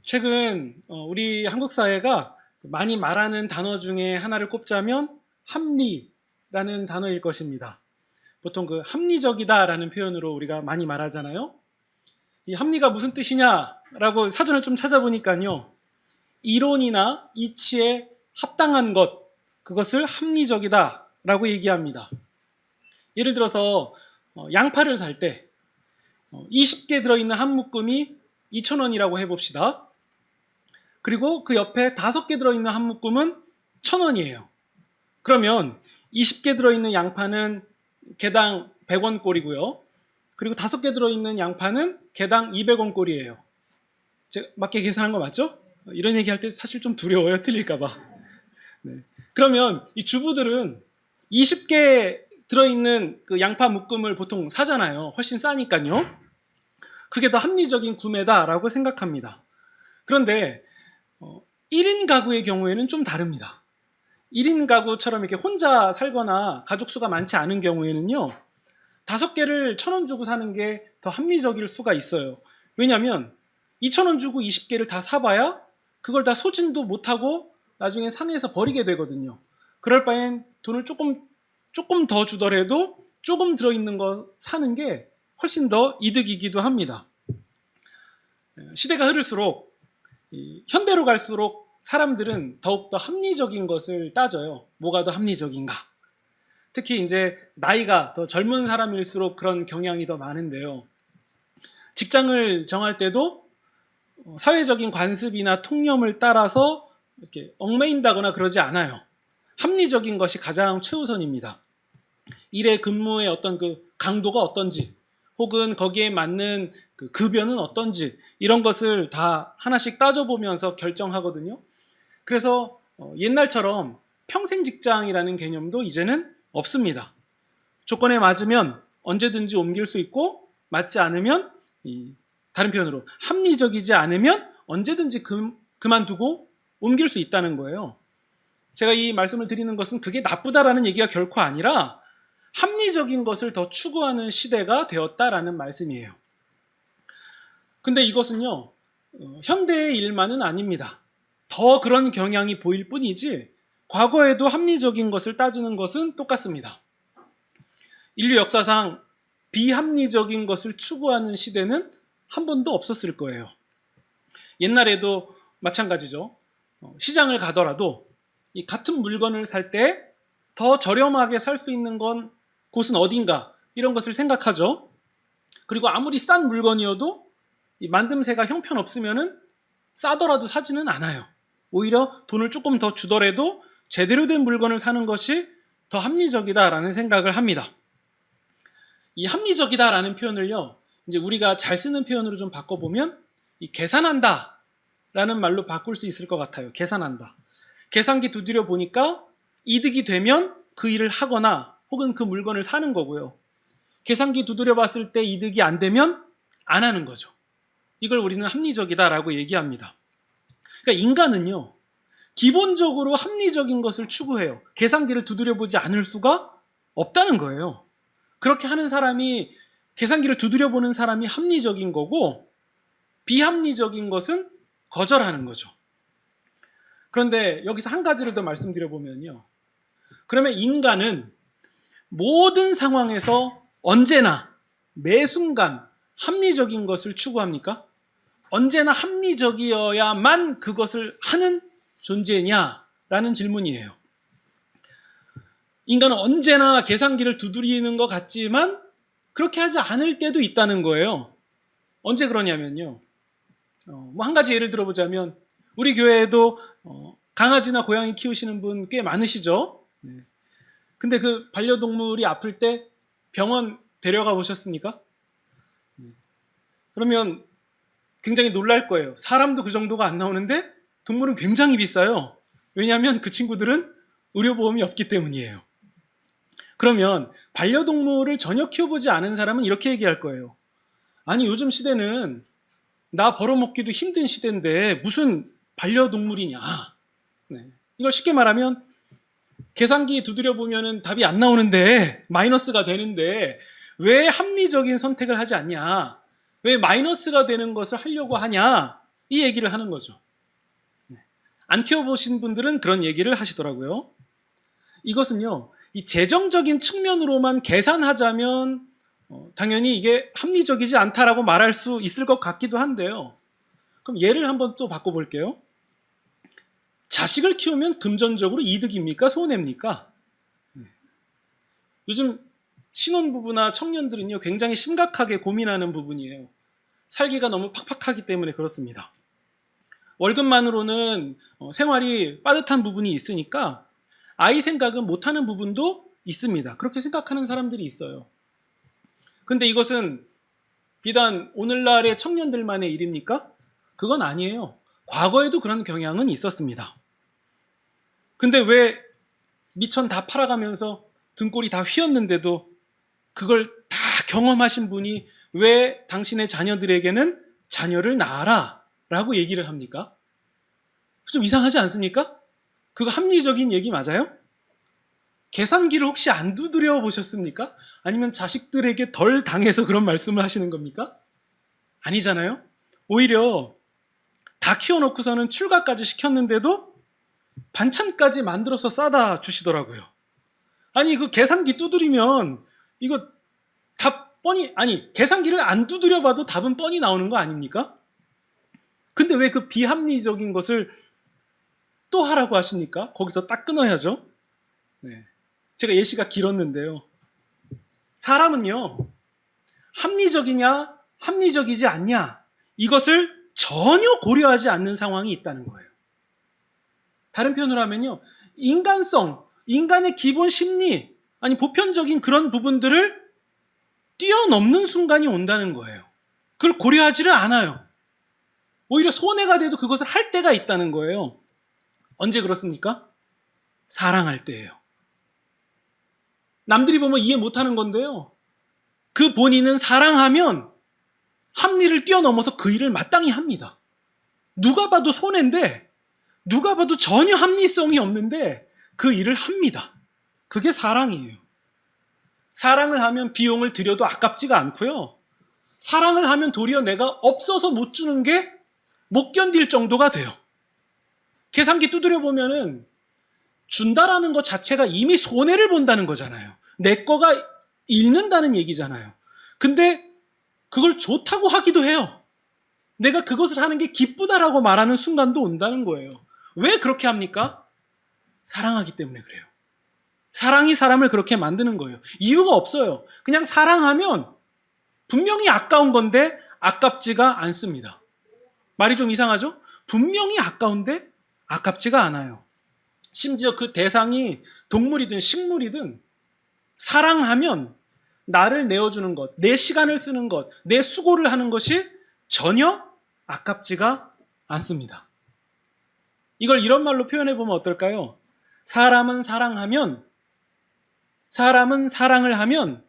최근 우리 한국 사회가 많이 말하는 단어 중에 하나를 꼽자면 합리라는 단어일 것입니다. 보통 그 합리적이다라는 표현으로 우리가 많이 말하잖아요. 이 합리가 무슨 뜻이냐라고 사전을 좀 찾아보니까요. 이론이나 이치에 합당한 것, 그것을 합리적이다라고 얘기합니다. 예를 들어서 양파를 살 때 20개 들어있는 한 묶음이 2,000원이라고 해봅시다. 그리고 그 옆에 5개 들어있는 한 묶음은 1,000원이에요. 그러면 20개 들어있는 양파는 개당 100원 꼴이고요. 그리고 5개 들어있는 양파는 개당 200원 꼴이에요. 제가 맞게 계산한 거 맞죠? 이런 얘기 할 때 사실 좀 두려워요. 틀릴까봐. 네. 그러면 이 주부들은 20개 들어있는 그 양파 묶음을 보통 사잖아요. 훨씬 싸니까요. 그게 더 합리적인 구매다라고 생각합니다. 그런데 1인 가구의 경우에는 좀 다릅니다. 1인 가구처럼 이렇게 혼자 살거나 가족 수가 많지 않은 경우에는요. 5개를 1,000원 주고 사는 게 더 합리적일 수가 있어요. 왜냐하면 2,000원 주고 20개를 다 사봐야 그걸 다 소진도 못하고 나중에 상해서 버리게 되거든요. 그럴 바엔 돈을 조금 더 주더라도 조금 들어있는 거 사는 게 훨씬 더 이득이기도 합니다. 시대가 흐를수록 현대로 갈수록 사람들은 더욱더 합리적인 것을 따져요. 뭐가 더 합리적인가? 특히 이제 나이가 더 젊은 사람일수록 그런 경향이 더 많은데요. 직장을 정할 때도 사회적인 관습이나 통념을 따라서 이렇게 얽매인다거나 그러지 않아요. 합리적인 것이 가장 최우선입니다. 일의 근무의 어떤 그 강도가 어떤지, 혹은 거기에 맞는 그 급여는 어떤지, 이런 것을 다 하나씩 따져보면서 결정하거든요. 그래서 옛날처럼 평생 직장이라는 개념도 이제는 없습니다. 조건에 맞으면 언제든지 옮길 수 있고, 맞지 않으면 다른 표현으로 합리적이지 않으면 언제든지 그만두고 옮길 수 있다는 거예요. 제가 이 말씀을 드리는 것은 그게 나쁘다라는 얘기가 결코 아니라 합리적인 것을 더 추구하는 시대가 되었다라는 말씀이에요. 근데 이것은요, 현대의 일만은 아닙니다. 더 그런 경향이 보일 뿐이지 과거에도 합리적인 것을 따지는 것은 똑같습니다. 인류 역사상 비합리적인 것을 추구하는 시대는 한 번도 없었을 거예요. 옛날에도 마찬가지죠. 시장을 가더라도 이 같은 물건을 살 때 더 저렴하게 살 수 있는 곳은 어딘가, 이런 것을 생각하죠. 그리고 아무리 싼 물건이어도 이 만듦새가 형편없으면은 싸더라도 사지는 않아요. 오히려 돈을 조금 더 주더라도 제대로 된 물건을 사는 것이 더 합리적이다라는 생각을 합니다. 이 합리적이다라는 표현을요, 이제 우리가 잘 쓰는 표현으로 좀 바꿔보면 이 계산한다 라는 말로 바꿀 수 있을 것 같아요. 계산한다. 계산기 두드려 보니까 이득이 되면 그 일을 하거나 혹은 그 물건을 사는 거고요. 계산기 두드려 봤을 때 이득이 안 되면 안 하는 거죠. 이걸 우리는 합리적이다라고 얘기합니다. 그러니까 인간은요, 기본적으로 합리적인 것을 추구해요. 계산기를 두드려 보지 않을 수가 없다는 거예요. 그렇게 하는 사람이, 계산기를 두드려 보는 사람이 합리적인 거고, 비합리적인 것은 거절하는 거죠. 그런데 여기서 한 가지를 더 말씀드려보면요. 그러면 인간은 모든 상황에서 언제나 매 순간 합리적인 것을 추구합니까? 언제나 합리적이어야만 그것을 하는 존재냐라는 질문이에요. 인간은 언제나 계산기를 두드리는 것 같지만 그렇게 하지 않을 때도 있다는 거예요. 언제 그러냐면요. 뭐 한 가지 예를 들어보자면 우리 교회에도 강아지나 고양이 키우시는 분 꽤 많으시죠? 네. 근데 그 반려동물이 아플 때 병원 데려가 보셨습니까? 그러면 굉장히 놀랄 거예요. 사람도 그 정도가 안 나오는데 동물은 굉장히 비싸요. 왜냐하면 그 친구들은 의료보험이 없기 때문이에요. 그러면 반려동물을 전혀 키워보지 않은 사람은 이렇게 얘기할 거예요. 아니, 요즘 시대는 나 벌어먹기도 힘든 시대인데 무슨 반려동물이냐. 네. 이걸 쉽게 말하면 계산기 두드려 보면은 답이 안 나오는데, 마이너스가 되는데 왜 합리적인 선택을 하지 않냐, 왜 마이너스가 되는 것을 하려고 하냐, 이 얘기를 하는 거죠. 안 키워보신 분들은 그런 얘기를 하시더라고요. 이것은요, 이 재정적인 측면으로만 계산하자면 당연히 이게 합리적이지 않다라고 말할 수 있을 것 같기도 한데요. 그럼 예를 한번 또 바꿔볼게요. 자식을 키우면 금전적으로 이득입니까? 손해입니까? 요즘 신혼부부나 청년들은요, 굉장히 심각하게 고민하는 부분이에요. 살기가 너무 팍팍하기 때문에 그렇습니다. 월급만으로는 생활이 빠듯한 부분이 있으니까 아이 생각은 못하는 부분도 있습니다. 그렇게 생각하는 사람들이 있어요. 근데 이것은 비단 오늘날의 청년들만의 일입니까? 그건 아니에요. 과거에도 그런 경향은 있었습니다. 근데 왜 미천 다 팔아가면서 등골이 다 휘었는데도 그걸 다 경험하신 분이 왜 당신의 자녀들에게는 자녀를 낳아라 라고 얘기를 합니까? 좀 이상하지 않습니까? 그거 합리적인 얘기 맞아요? 계산기를 혹시 안 두드려 보셨습니까? 아니면 자식들에게 덜 당해서 그런 말씀을 하시는 겁니까? 아니잖아요. 오히려 다 키워놓고서는 출가까지 시켰는데도 반찬까지 만들어서 싸다 주시더라고요. 아니 그 계산기 두드리면 이거 답 뻔히, 아니 계산기를 안 두드려 봐도 답은 뻔히 나오는 거 아닙니까? 근데 왜 그 비합리적인 것을 또 하라고 하십니까? 거기서 딱 끊어야죠. 네. 제가 예시가 길었는데요. 사람은요, 합리적이냐, 합리적이지 않냐, 이것을 전혀 고려하지 않는 상황이 있다는 거예요. 다른 표현으로 하면요, 인간성, 인간의 기본 심리, 아니 보편적인 그런 부분들을 뛰어넘는 순간이 온다는 거예요. 그걸 고려하지를 않아요. 오히려 손해가 돼도 그것을 할 때가 있다는 거예요. 언제 그렇습니까? 사랑할 때예요. 남들이 보면 이해 못하는 건데요. 그 본인은 사랑하면 합리를 뛰어넘어서 그 일을 마땅히 합니다. 누가 봐도 손해인데, 누가 봐도 전혀 합리성이 없는데 그 일을 합니다. 그게 사랑이에요. 사랑을 하면 비용을 들여도 아깝지가 않고요. 사랑을 하면 도리어 내가 없어서 못 주는 게 못 견딜 정도가 돼요. 계산기 두드려 보면은 준다라는 것 자체가 이미 손해를 본다는 거잖아요. 내 거가 잃는다는 얘기잖아요. 근데 그걸 좋다고 하기도 해요. 내가 그것을 하는 게 기쁘다라고 말하는 순간도 온다는 거예요. 왜 그렇게 합니까? 사랑하기 때문에 그래요. 사랑이 사람을 그렇게 만드는 거예요. 이유가 없어요. 그냥 사랑하면 분명히 아까운 건데 아깝지가 않습니다. 말이 좀 이상하죠? 분명히 아까운데 아깝지가 않아요. 심지어 그 대상이 동물이든 식물이든 사랑하면 나를 내어주는 것, 내 시간을 쓰는 것, 내 수고를 하는 것이 전혀 아깝지가 않습니다. 이걸 이런 말로 표현해 보면 어떨까요? 사람은 사랑을 하면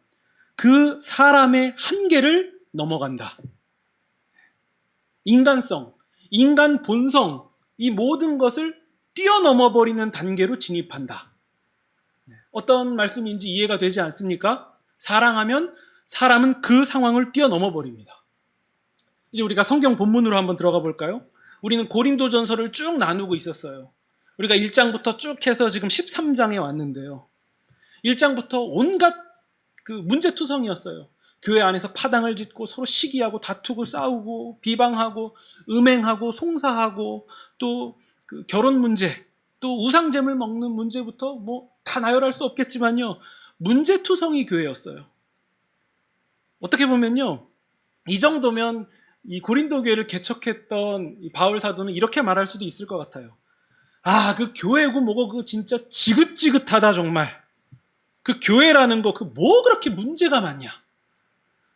그 사람의 한계를 넘어간다. 인간성, 인간 본성, 이 모든 것을 뛰어넘어 버리는 단계로 진입한다. 어떤 말씀인지 이해가 되지 않습니까? 사랑하면 사람은 그 상황을 뛰어넘어 버립니다. 이제 우리가 성경 본문으로 한번 들어가 볼까요? 우리는 고린도전서를 쭉 나누고 있었어요. 우리가 1장부터 쭉 해서 지금 13장에 왔는데요. 1장부터 온갖 그 문제투성이었어요. 교회 안에서 파당을 짓고 서로 시기하고 다투고 싸우고 비방하고 음행하고 송사하고 또 그 결혼 문제, 또 우상잼을 먹는 문제부터 뭐 다 나열할 수 없겠지만요. 문제투성이 교회였어요. 어떻게 보면요. 이 정도면 이 고린도 교회를 개척했던 이 바울 사도는 이렇게 말할 수도 있을 것 같아요. 아, 그 교회고 뭐고 그거 진짜 지긋지긋하다 정말. 그 교회라는 거 그 뭐 그렇게 문제가 많냐?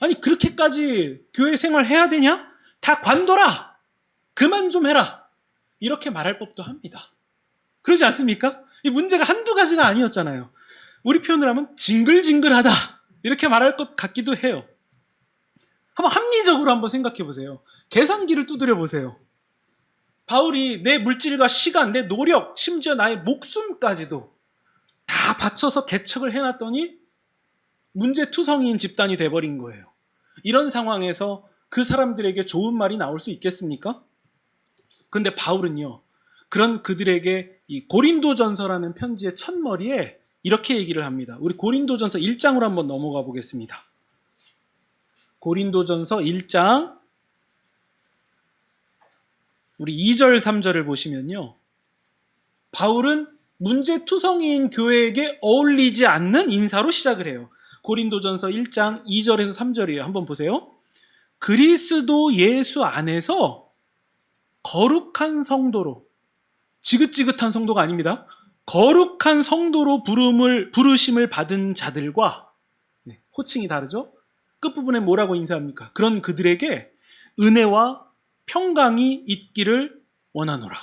아니 그렇게까지 교회 생활 해야 되냐? 다 관둬라. 그만 좀 해라. 이렇게 말할 법도 합니다. 그러지 않습니까? 이 문제가 한두 가지가 아니었잖아요. 우리 표현을 하면 징글징글하다. 이렇게 말할 것 같기도 해요. 한번 합리적으로 한번 생각해 보세요. 계산기를 두드려 보세요. 바울이 내 물질과 시간, 내 노력, 심지어 나의 목숨까지도 다 바쳐서 개척을 해놨더니 문제투성이인 집단이 돼버린 거예요. 이런 상황에서 그 사람들에게 좋은 말이 나올 수 있겠습니까? 근데 바울은요, 그런 그들에게 이 고린도전서라는 편지의 첫머리에 이렇게 얘기를 합니다. 우리 고린도전서 1장으로 한번 넘어가 보겠습니다. 고린도전서 1장 우리 2절 3절을 보시면요, 바울은 문제투성이인 교회에게 어울리지 않는 인사로 시작을 해요. 고린도전서 1장 2절에서 3절이에요. 한번 보세요. 그리스도 예수 안에서 거룩한 성도로, 지긋지긋한 성도가 아닙니다. 거룩한 성도로 부르심을 받은 자들과, 호칭이 다르죠? 끝부분에 뭐라고 인사합니까? 그런 그들에게 은혜와 평강이 있기를 원하노라.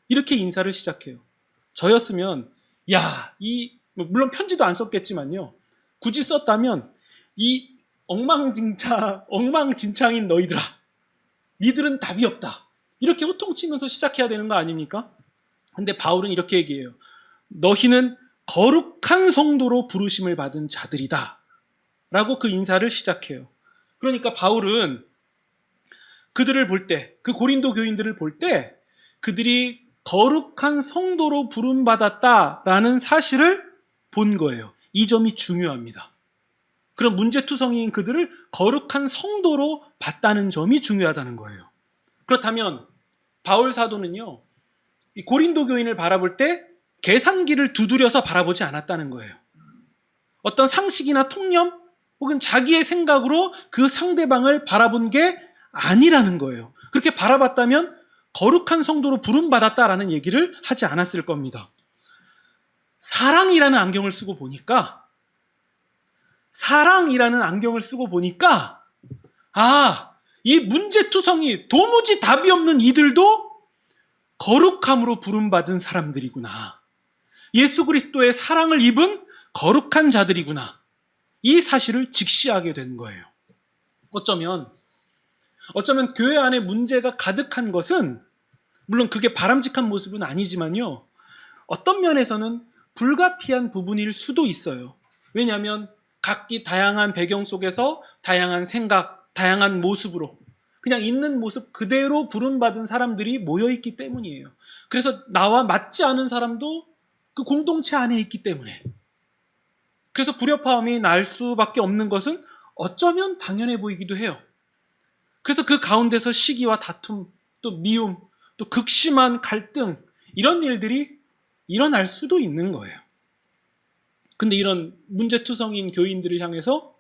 이렇게 인사를 시작해요. 저였으면, 물론 편지도 안 썼겠지만요, 굳이 썼다면, 이 엉망진창인 너희들아, 니들은 답이 없다, 이렇게 호통치면서 시작해야 되는 거 아닙니까? 근데 바울은 이렇게 얘기해요. 너희는 거룩한 성도로 부르심을 받은 자들이다 라고 그 인사를 시작해요. 그러니까 바울은 그들을 볼 때, 그 고린도 교인들을 볼 때 그들이 거룩한 성도로 부름받았다라는 사실을 본 거예요. 이 점이 중요합니다. 그럼 문제투성이인 그들을 거룩한 성도로 봤다는 점이 중요하다는 거예요. 그렇다면 바울 사도는요, 이 고린도 교인을 바라볼 때 계산기를 두드려서 바라보지 않았다는 거예요. 어떤 상식이나 통념 혹은 자기의 생각으로 그 상대방을 바라본 게 아니라는 거예요. 그렇게 바라봤다면 거룩한 성도로 부름받았다라는 얘기를 하지 않았을 겁니다. 사랑이라는 안경을 쓰고 보니까 이 문제투성이 도무지 답이 없는 이들도 거룩함으로 부름받은 사람들이구나. 예수 그리스도의 사랑을 입은 거룩한 자들이구나. 이 사실을 직시하게 된 거예요. 어쩌면 교회 안에 문제가 가득한 것은, 물론 그게 바람직한 모습은 아니지만요, 어떤 면에서는 불가피한 부분일 수도 있어요. 왜냐하면 각기 다양한 배경 속에서 다양한 생각, 다양한 모습으로 그냥 있는 모습 그대로 부름받은 사람들이 모여있기 때문이에요. 그래서 나와 맞지 않은 사람도 그 공동체 안에 있기 때문에, 그래서 불협화음이 날 수밖에 없는 것은 어쩌면 당연해 보이기도 해요. 그래서 그 가운데서 시기와 다툼, 또 미움, 또 극심한 갈등, 이런 일들이 일어날 수도 있는 거예요. 근데 이런 문제투성인 교인들을 향해서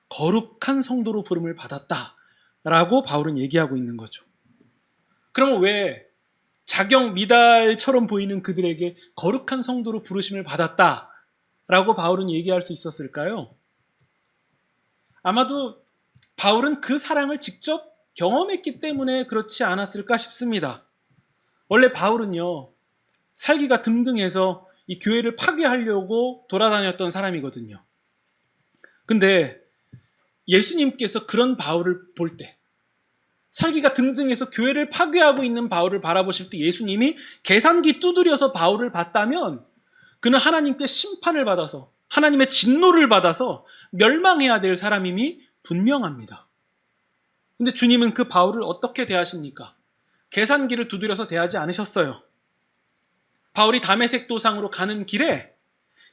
거룩한 성도로 부름을 받았다라고 바울은 얘기하고 있는 거죠. 그러면 왜 자경 미달처럼 보이는 그들에게 거룩한 성도로 부르심을 받았다라고 바울은 얘기할 수 있었을까요? 아마도 바울은 그 사랑을 직접 경험했기 때문에 그렇지 않았을까 싶습니다. 원래 바울은요, 살기가 등등해서 이 교회를 파괴하려고 돌아다녔던 사람이거든요. 근데 예수님께서 그런 바울을 볼 때, 살기가 등등해서 교회를 파괴하고 있는 바울을 바라보실 때 예수님이 계산기 두드려서 바울을 봤다면 그는 하나님께 심판을 받아서, 하나님의 진노를 받아서 멸망해야 될 사람임이 분명합니다. 근데 주님은 그 바울을 어떻게 대하십니까? 계산기를 두드려서 대하지 않으셨어요. 바울이 다메섹 도상으로 가는 길에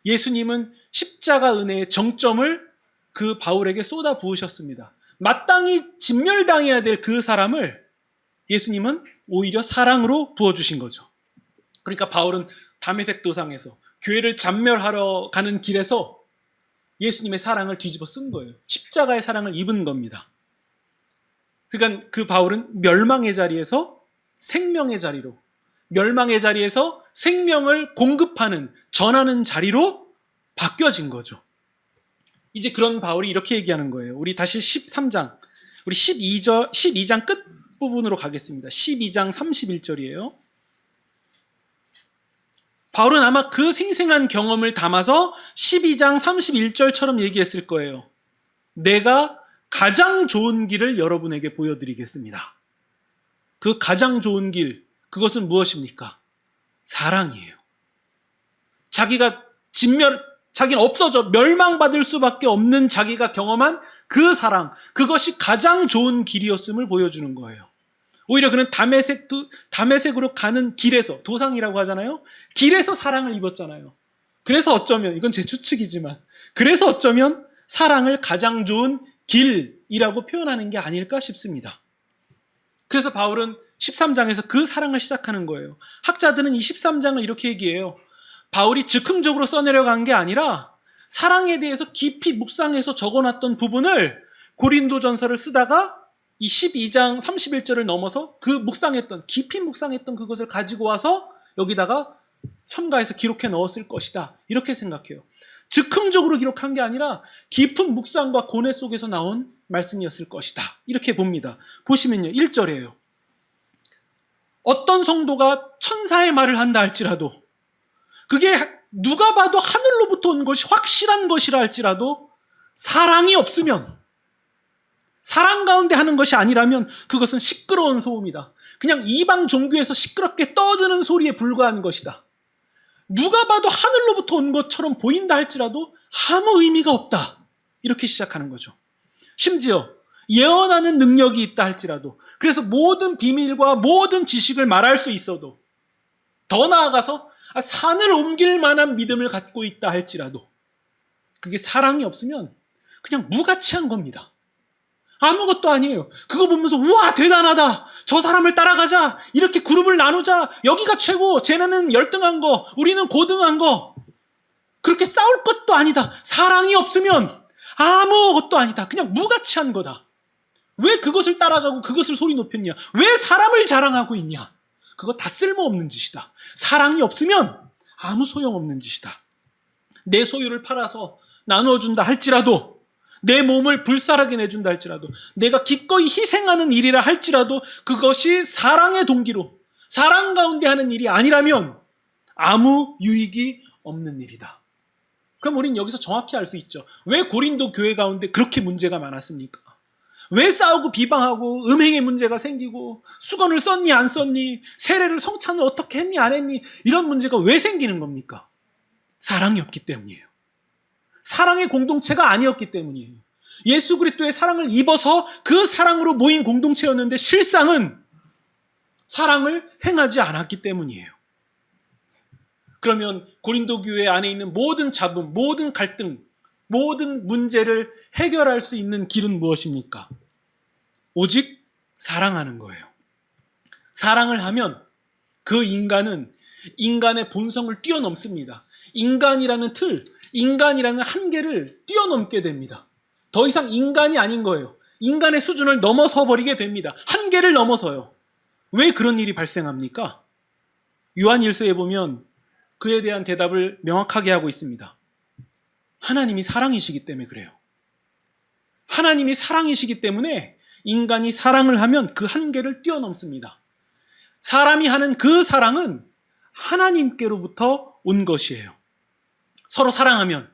예수님은 십자가 은혜의 정점을 그 바울에게 쏟아 부으셨습니다. 마땅히 진멸당해야 될 그 사람을 예수님은 오히려 사랑으로 부어주신 거죠. 그러니까 바울은 다메섹 도상에서 교회를 잔멸하러 가는 길에서 예수님의 사랑을 뒤집어 쓴 거예요. 십자가의 사랑을 입은 겁니다. 그러니까 그 바울은 멸망의 자리에서 생명의 자리로, 멸망의 자리에서 생명을 공급하는, 전하는 자리로 바뀌어진 거죠. 이제 그런 바울이 이렇게 얘기하는 거예요. 우리 다시 13장, 우리 12장 끝 부분으로 가겠습니다. 12장 31절이에요. 바울은 아마 그 생생한 경험을 담아서 12장 31절처럼 얘기했을 거예요. 내가 가장 좋은 길을 여러분에게 보여드리겠습니다. 그 가장 좋은 길, 그것은 무엇입니까? 사랑이에요. 자기는 없어져 멸망받을 수밖에 없는 자기가 경험한 그 사랑, 그것이 가장 좋은 길이었음을 보여주는 거예요. 오히려 그는 다메섹으로 가는 길에서, 도상이라고 하잖아요. 길에서 사랑을 입었잖아요. 그래서 어쩌면, 이건 제 추측이지만, 그래서 어쩌면 사랑을 가장 좋은 길이라고 표현하는 게 아닐까 싶습니다. 그래서 바울은 13장에서 그 사랑을 시작하는 거예요. 학자들은 이 13장을 이렇게 얘기해요. 바울이 즉흥적으로 써내려간 게 아니라 사랑에 대해서 깊이 묵상해서 적어놨던 부분을 고린도전서를 쓰다가 이 12장 31절을 넘어서 그 깊이 묵상했던 그것을 가지고 와서 여기다가 첨가해서 기록해 넣었을 것이다. 이렇게 생각해요. 즉흥적으로 기록한 게 아니라 깊은 묵상과 고뇌 속에서 나온 말씀이었을 것이다. 이렇게 봅니다. 보시면요. 1절이에요. 어떤 성도가 천사의 말을 한다 할지라도, 그게 누가 봐도 하늘로부터 온 것이 확실한 것이라 할지라도 사랑이 없으면, 사랑 가운데 하는 것이 아니라면 그것은 시끄러운 소음이다. 그냥 이방 종교에서 시끄럽게 떠드는 소리에 불과한 것이다. 누가 봐도 하늘로부터 온 것처럼 보인다 할지라도 아무 의미가 없다. 이렇게 시작하는 거죠. 심지어 예언하는 능력이 있다 할지라도, 그래서 모든 비밀과 모든 지식을 말할 수 있어도, 더 나아가서 산을 옮길 만한 믿음을 갖고 있다 할지라도 그게 사랑이 없으면 그냥 무가치한 겁니다. 아무것도 아니에요. 그거 보면서 우와 대단하다, 저 사람을 따라가자, 이렇게 그룹을 나누자, 여기가 최고, 쟤네는 열등한 거, 우리는 고등한 거, 그렇게 싸울 것도 아니다. 사랑이 없으면 아무것도 아니다. 그냥 무가치한 거다. 왜 그것을 따라가고 그것을 소리 높였냐? 왜 사람을 자랑하고 있냐? 그거 다 쓸모없는 짓이다. 사랑이 없으면 아무 소용없는 짓이다. 내 소유를 팔아서 나누어준다 할지라도, 내 몸을 불살하게 내준다 할지라도, 내가 기꺼이 희생하는 일이라 할지라도 그것이 사랑의 동기로, 사랑 가운데 하는 일이 아니라면 아무 유익이 없는 일이다. 그럼 우린 여기서 정확히 알 수 있죠. 왜 고린도 교회 가운데 그렇게 문제가 많았습니까? 왜 싸우고 비방하고 음행의 문제가 생기고, 수건을 썼니 안 썼니, 세례를 성찬을 어떻게 했니 안 했니, 이런 문제가 왜 생기는 겁니까? 사랑이 없기 때문이에요. 사랑의 공동체가 아니었기 때문이에요. 예수 그리스도의 사랑을 입어서 그 사랑으로 모인 공동체였는데 실상은 사랑을 행하지 않았기 때문이에요. 그러면 고린도 교회 안에 있는 모든 잡음, 모든 갈등, 모든 문제를 해결할 수 있는 길은 무엇입니까? 오직 사랑하는 거예요. 사랑을 하면 그 인간은 인간의 본성을 뛰어넘습니다. 인간이라는 틀, 인간이라는 한계를 뛰어넘게 됩니다. 더 이상 인간이 아닌 거예요. 인간의 수준을 넘어서 버리게 됩니다. 한계를 넘어서요. 왜 그런 일이 발생합니까? 요한일서에 보면 그에 대한 대답을 명확하게 하고 있습니다. 하나님이 사랑이시기 때문에 그래요. 하나님이 사랑이시기 때문에 인간이 사랑을 하면 그 한계를 뛰어넘습니다. 사람이 하는 그 사랑은 하나님께로부터 온 것이에요. 서로 사랑하면,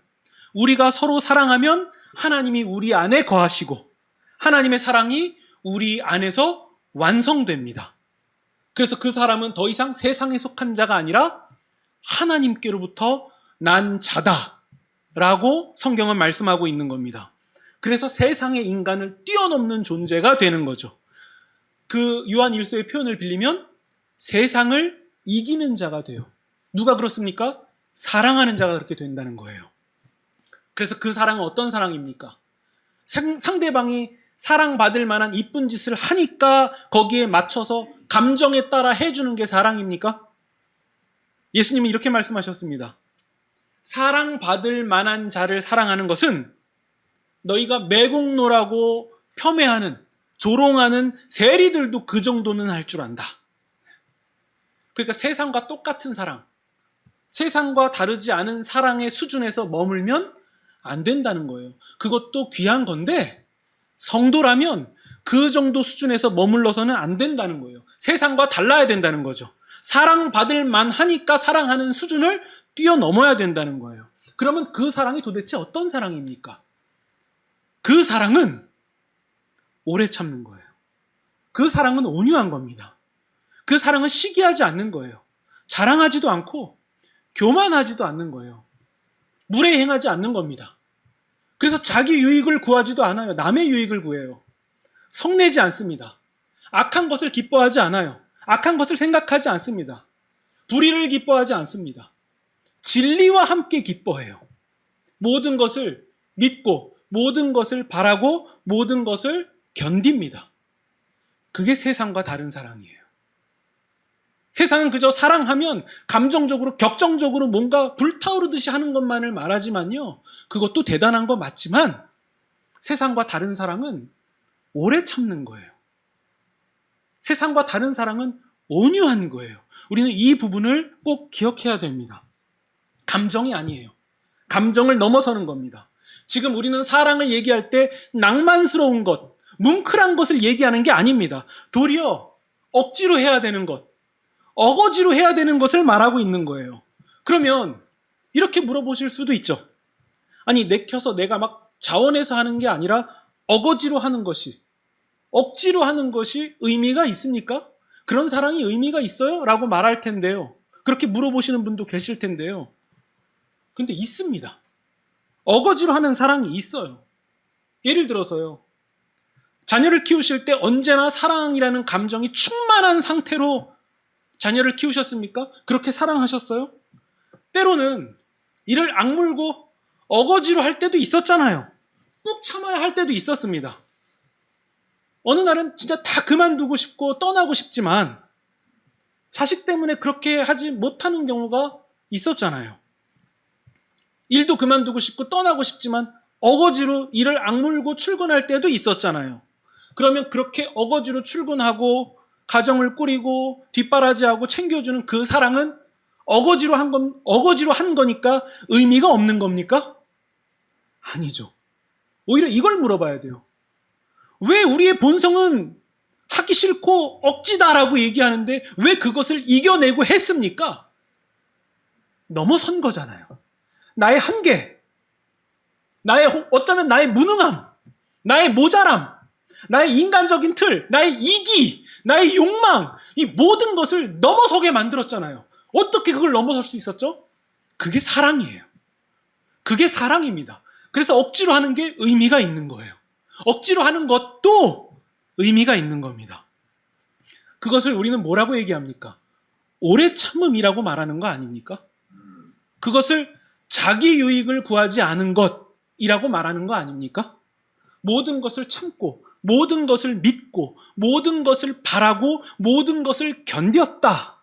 우리가 서로 사랑하면 하나님이 우리 안에 거하시고 하나님의 사랑이 우리 안에서 완성됩니다. 그래서 그 사람은 더 이상 세상에 속한 자가 아니라 하나님께로부터 난 자다라고 성경은 말씀하고 있는 겁니다. 그래서 세상의 인간을 뛰어넘는 존재가 되는 거죠. 그 요한 1서의 표현을 빌리면 세상을 이기는 자가 돼요. 누가 그렇습니까? 사랑하는 자가 그렇게 된다는 거예요. 그래서 그 사랑은 어떤 사랑입니까? 상대방이 사랑받을 만한 이쁜 짓을 하니까 거기에 맞춰서 감정에 따라 해주는 게 사랑입니까? 예수님은 이렇게 말씀하셨습니다. 사랑받을 만한 자를 사랑하는 것은 너희가 매국노라고 폄훼하는, 조롱하는 세리들도 그 정도는 할 줄 안다. 그러니까 세상과 똑같은 사랑, 세상과 다르지 않은 사랑의 수준에서 머물면 안 된다는 거예요. 그것도 귀한 건데 성도라면 그 정도 수준에서 머물러서는 안 된다는 거예요. 세상과 달라야 된다는 거죠. 사랑받을 만하니까 사랑하는 수준을 뛰어넘어야 된다는 거예요. 그러면 그 사랑이 도대체 어떤 사랑입니까? 그 사랑은 오래 참는 거예요. 그 사랑은 온유한 겁니다. 그 사랑은 시기하지 않는 거예요. 자랑하지도 않고 교만하지도 않는 거예요. 무례행하지 않는 겁니다. 그래서 자기 유익을 구하지도 않아요. 남의 유익을 구해요. 성내지 않습니다. 악한 것을 기뻐하지 않아요. 악한 것을 생각하지 않습니다. 불의를 기뻐하지 않습니다. 진리와 함께 기뻐해요. 모든 것을 믿고 모든 것을 바라고 모든 것을 견딥니다. 그게 세상과 다른 사랑이에요. 세상은 그저 사랑하면 감정적으로 격정적으로 뭔가 불타오르듯이 하는 것만을 말하지만요. 그것도 대단한 거 맞지만 세상과 다른 사랑은 오래 참는 거예요. 세상과 다른 사랑은 온유한 거예요. 우리는 이 부분을 꼭 기억해야 됩니다. 감정이 아니에요. 감정을 넘어서는 겁니다. 지금 우리는 사랑을 얘기할 때 낭만스러운 것, 뭉클한 것을 얘기하는 게 아닙니다. 도리어 억지로 해야 되는 것, 어거지로 해야 되는 것을 말하고 있는 거예요. 그러면 이렇게 물어보실 수도 있죠. 아니, 내켜서 내가 막 자원해서 하는 게 아니라 어거지로 하는 것이, 억지로 하는 것이 의미가 있습니까? 그런 사랑이 의미가 있어요? 라고 말할 텐데요. 그렇게 물어보시는 분도 계실 텐데요. 근데 있습니다. 어거지로 하는 사랑이 있어요. 예를 들어서요. 자녀를 키우실 때 언제나 사랑이라는 감정이 충만한 상태로 자녀를 키우셨습니까? 그렇게 사랑하셨어요? 때로는 이를 악물고 어거지로 할 때도 있었잖아요. 꾹 참아야 할 때도 있었습니다. 어느 날은 진짜 다 그만두고 싶고 떠나고 싶지만 자식 때문에 그렇게 하지 못하는 경우가 있었잖아요. 일도 그만두고 싶고 떠나고 싶지만 어거지로 일을 악물고 출근할 때도 있었잖아요. 그러면 그렇게 어거지로 출근하고 가정을 꾸리고 뒷바라지하고 챙겨주는 그 사랑은 어거지로 한 거니까 의미가 없는 겁니까? 아니죠. 오히려 이걸 물어봐야 돼요. 왜 우리의 본성은 하기 싫고 억지다라고 얘기하는데 왜 그것을 이겨내고 했습니까? 넘어선 거잖아요. 나의 한계, 어쩌면 나의 무능함, 나의 모자람, 나의 인간적인 틀, 나의 이기, 나의 욕망, 이 모든 것을 넘어서게 만들었잖아요. 어떻게 그걸 넘어설 수 있었죠? 그게 사랑이에요. 그게 사랑입니다. 그래서 억지로 하는 게 의미가 있는 거예요. 억지로 하는 것도 의미가 있는 겁니다. 그것을 우리는 뭐라고 얘기합니까? 오래 참음이라고 말하는 거 아닙니까? 그것을 자기 유익을 구하지 않은 것이라고 말하는 거 아닙니까? 모든 것을 참고 모든 것을 믿고 모든 것을 바라고 모든 것을 견뎠다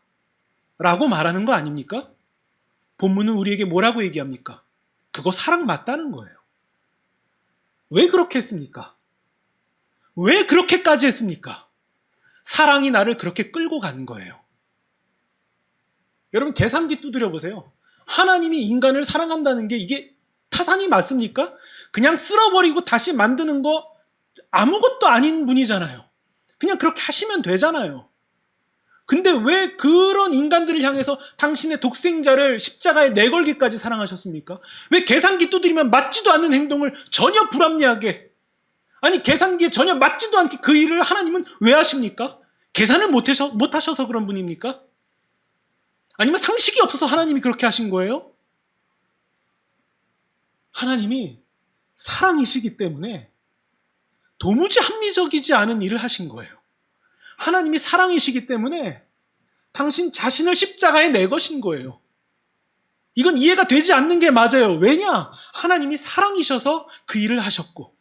라고 말하는 거 아닙니까? 본문은 우리에게 뭐라고 얘기합니까? 그거 사랑 맞다는 거예요. 왜 그렇게 했습니까? 왜 그렇게까지 했습니까? 사랑이 나를 그렇게 끌고 간 거예요. 여러분 계산기 두드려 보세요. 하나님이 인간을 사랑한다는 게 이게 타산이 맞습니까? 그냥 쓸어버리고 다시 만드는 거 아무것도 아닌 분이잖아요. 그냥 그렇게 하시면 되잖아요. 근데 왜 그런 인간들을 향해서 당신의 독생자를 십자가에 내걸기까지 사랑하셨습니까? 왜 계산기 두드리면 맞지도 않는 행동을 전혀 불합리하게, 아니 계산기에 전혀 맞지도 않게 그 일을 하나님은 왜 하십니까? 계산을 못하셔서 그런 분입니까? 아니면 상식이 없어서 하나님이 그렇게 하신 거예요? 하나님이 사랑이시기 때문에 도무지 합리적이지 않은 일을 하신 거예요. 하나님이 사랑이시기 때문에 당신 자신을 십자가에 내거신 거예요. 이건 이해가 되지 않는 게 맞아요. 왜냐? 하나님이 사랑이셔서 그 일을 하셨고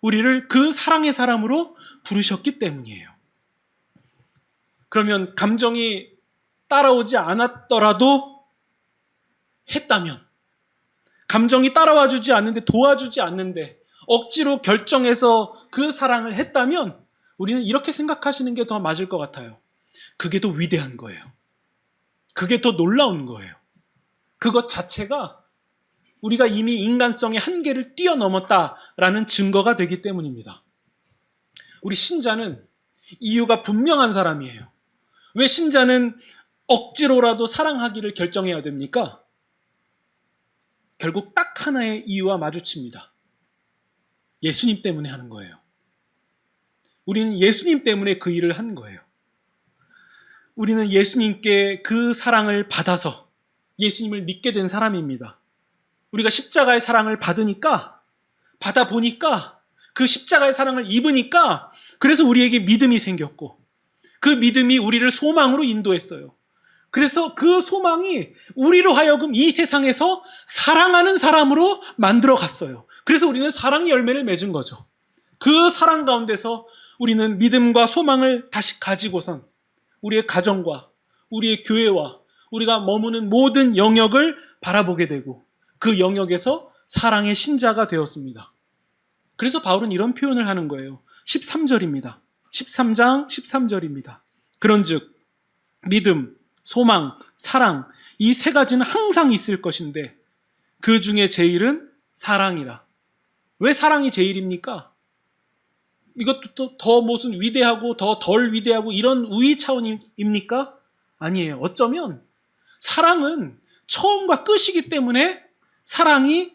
우리를 그 사랑의 사람으로 부르셨기 때문이에요. 그러면 감정이 따라오지 않았더라도 했다면, 감정이 따라와 주지 않는데 도와주지 않는데 억지로 결정해서 그 사랑을 했다면 우리는 이렇게 생각하시는 게 더 맞을 것 같아요. 그게 더 위대한 거예요. 그게 더 놀라운 거예요. 그것 자체가 우리가 이미 인간성의 한계를 뛰어넘었다라는 증거가 되기 때문입니다. 우리 신자는 이유가 분명한 사람이에요. 왜 신자는 억지로라도 사랑하기를 결정해야 됩니까? 결국 딱 하나의 이유와 마주칩니다. 예수님 때문에 하는 거예요. 우리는 예수님 때문에 그 일을 한 거예요. 우리는 예수님께 그 사랑을 받아서 예수님을 믿게 된 사람입니다. 우리가 십자가의 사랑을 받으니까, 받아보니까, 그 십자가의 사랑을 입으니까 그래서 우리에게 믿음이 생겼고 그 믿음이 우리를 소망으로 인도했어요. 그래서 그 소망이 우리로 하여금 이 세상에서 사랑하는 사람으로 만들어 갔어요. 그래서 우리는 사랑의 열매를 맺은 거죠. 그 사랑 가운데서 우리는 믿음과 소망을 다시 가지고선 우리의 가정과 우리의 교회와 우리가 머무는 모든 영역을 바라보게 되고 그 영역에서 사랑의 신자가 되었습니다. 그래서 바울은 이런 표현을 하는 거예요. 13절입니다. 13장 13절입니다. 그런즉 믿음, 소망, 사랑 이 세 가지는 항상 있을 것인데 그 중에 제일은 사랑이라. 왜 사랑이 제일입니까? 이것도 또 더 무슨 위대하고 더 덜 위대하고 이런 우위 차원입니까? 아니에요. 어쩌면 사랑은 처음과 끝이기 때문에 사랑이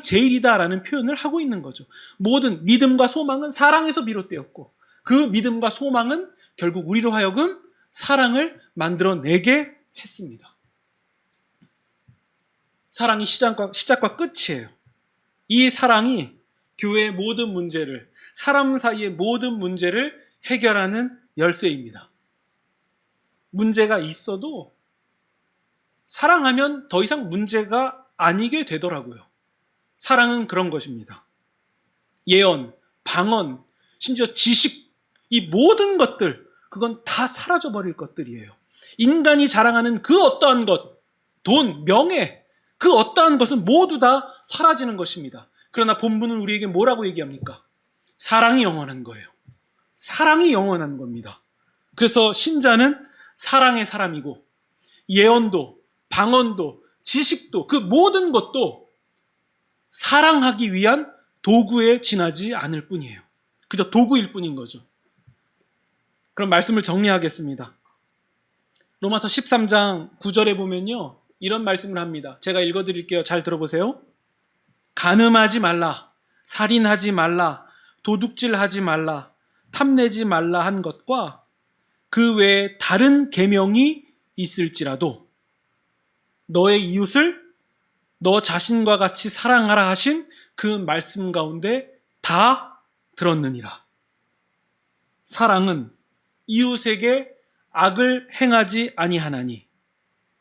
제일이다라는 표현을 하고 있는 거죠. 모든 믿음과 소망은 사랑에서 비롯되었고 그 믿음과 소망은 결국 우리로 하여금 사랑을 만들어내게 했습니다. 사랑이 시작과 끝이에요. 이 사랑이 교회의 모든 문제를, 사람 사이의 모든 문제를 해결하는 열쇠입니다. 문제가 있어도 사랑하면 더 이상 문제가 아니게 되더라고요. 사랑은 그런 것입니다. 예언, 방언, 심지어 지식, 이 모든 것들, 그건 다 사라져버릴 것들이에요. 인간이 자랑하는 그 어떠한 것, 돈, 명예, 그 어떠한 것은 모두 다 사라지는 것입니다. 그러나 본문은 우리에게 뭐라고 얘기합니까? 사랑이 영원한 거예요. 사랑이 영원한 겁니다. 그래서 신자는 사랑의 사람이고 예언도, 방언도, 지식도 그 모든 것도 사랑하기 위한 도구에 지나지 않을 뿐이에요. 그저 도구일 뿐인 거죠. 그럼 말씀을 정리하겠습니다. 로마서 13장 9절에 보면요. 이런 말씀을 합니다. 제가 읽어드릴게요. 잘 들어보세요. 간음하지 말라, 살인하지 말라, 도둑질하지 말라, 탐내지 말라 한 것과 그 외에 다른 계명이 있을지라도 너의 이웃을 너 자신과 같이 사랑하라 하신 그 말씀 가운데 다 들었느니라. 사랑은 이웃에게 악을 행하지 아니하나니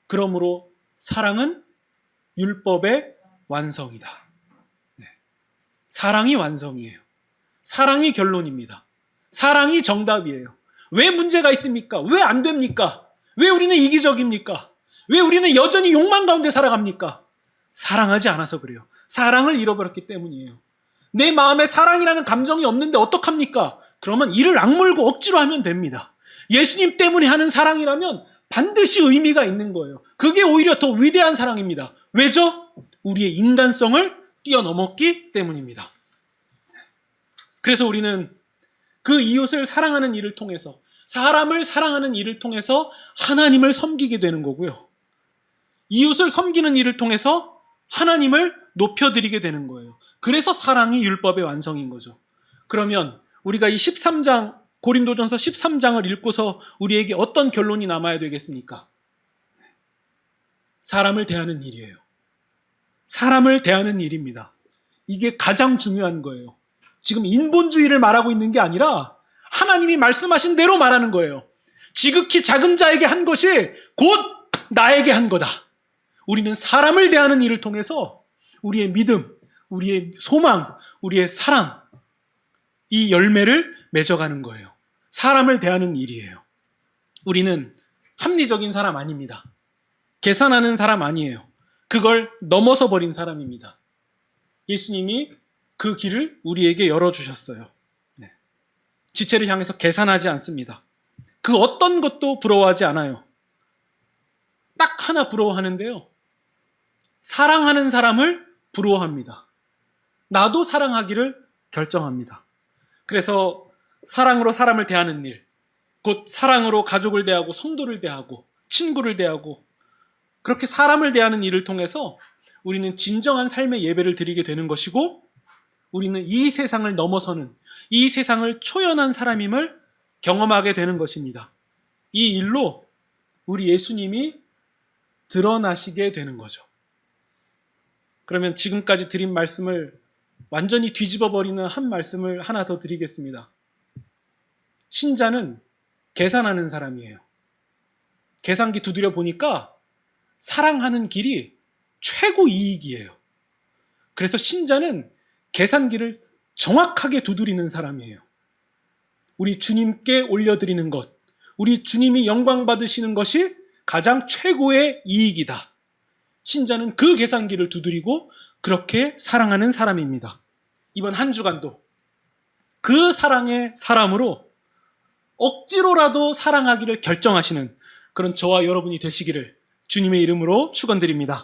그러므로 사랑은 율법의 완성이다. 네. 사랑이 완성이에요. 사랑이 결론입니다. 사랑이 정답이에요. 왜 문제가 있습니까? 왜 안 됩니까? 왜 우리는 이기적입니까? 왜 우리는 여전히 욕망 가운데 살아갑니까? 사랑하지 않아서 그래요. 사랑을 잃어버렸기 때문이에요. 내 마음에 사랑이라는 감정이 없는데 어떡합니까? 그러면 이를 악물고 억지로 하면 됩니다. 예수님 때문에 하는 사랑이라면 반드시 의미가 있는 거예요. 그게 오히려 더 위대한 사랑입니다. 왜죠? 우리의 인간성을 뛰어넘었기 때문입니다. 그래서 우리는 그 이웃을 사랑하는 일을 통해서 사람을 사랑하는 일을 통해서 하나님을 섬기게 되는 거고요. 이웃을 섬기는 일을 통해서 하나님을 높여드리게 되는 거예요. 그래서 사랑이 율법의 완성인 거죠. 그러면 우리가 이 13장, 고린도전서 13장을 읽고서 우리에게 어떤 결론이 남아야 되겠습니까? 사람을 대하는 일이에요. 사람을 대하는 일입니다. 이게 가장 중요한 거예요. 지금 인본주의를 말하고 있는 게 아니라 하나님이 말씀하신 대로 말하는 거예요. 지극히 작은 자에게 한 것이 곧 나에게 한 거다. 우리는 사람을 대하는 일을 통해서 우리의 믿음, 우리의 소망, 우리의 사랑, 이 열매를 맺어가는 거예요. 사람을 대하는 일이에요. 우리는 합리적인 사람 아닙니다. 계산하는 사람 아니에요. 그걸 넘어서 버린 사람입니다. 예수님이 그 길을 우리에게 열어주셨어요. 네. 지체를 향해서 계산하지 않습니다. 그 어떤 것도 부러워하지 않아요. 딱 하나 부러워하는데요. 사랑하는 사람을 부러워합니다. 나도 사랑하기를 결정합니다. 그래서 사랑으로 사람을 대하는 일, 곧 사랑으로 가족을 대하고 성도를 대하고 친구를 대하고 그렇게 사람을 대하는 일을 통해서 우리는 진정한 삶의 예배를 드리게 되는 것이고 우리는 이 세상을 넘어서는 이 세상을 초연한 사람임을 경험하게 되는 것입니다. 이 일로 우리 예수님이 드러나시게 되는 거죠. 그러면 지금까지 드린 말씀을 완전히 뒤집어버리는 한 말씀을 하나 더 드리겠습니다. 신자는 계산하는 사람이에요. 계산기 두드려 보니까 사랑하는 길이 최고 이익이에요. 그래서 신자는 계산기를 정확하게 두드리는 사람이에요. 우리 주님께 올려드리는 것, 우리 주님이 영광 받으시는 것이 가장 최고의 이익이다. 신자는 그 계산기를 두드리고 그렇게 사랑하는 사람입니다. 이번 한 주간도 그 사랑의 사람으로 억지로라도 사랑하기를 결정하시는 그런 저와 여러분이 되시기를 주님의 이름으로 축원드립니다.